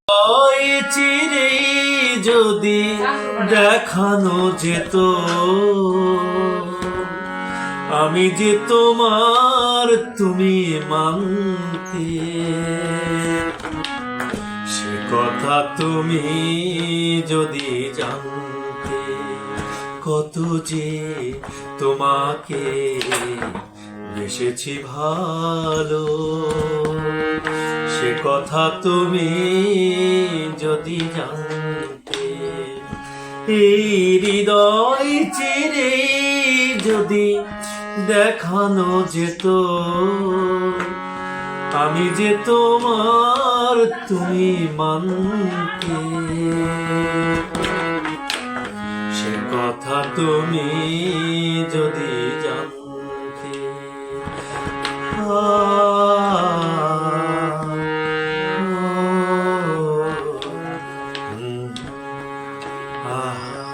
ওই চিরে যদি দেখানো যেত আমি যে তোমার তুমি মানতে, সে কথা তুমি যদি জানতে, কত যে তোমাকে বেসেছি ভালো, সে কথা তুমি যদি জানতে। এই হৃদয় চিরে যদি দেখানো যেত আমি যে তোমার তুমি মানতে, সে কথা তুমি যদি জানতে। Ah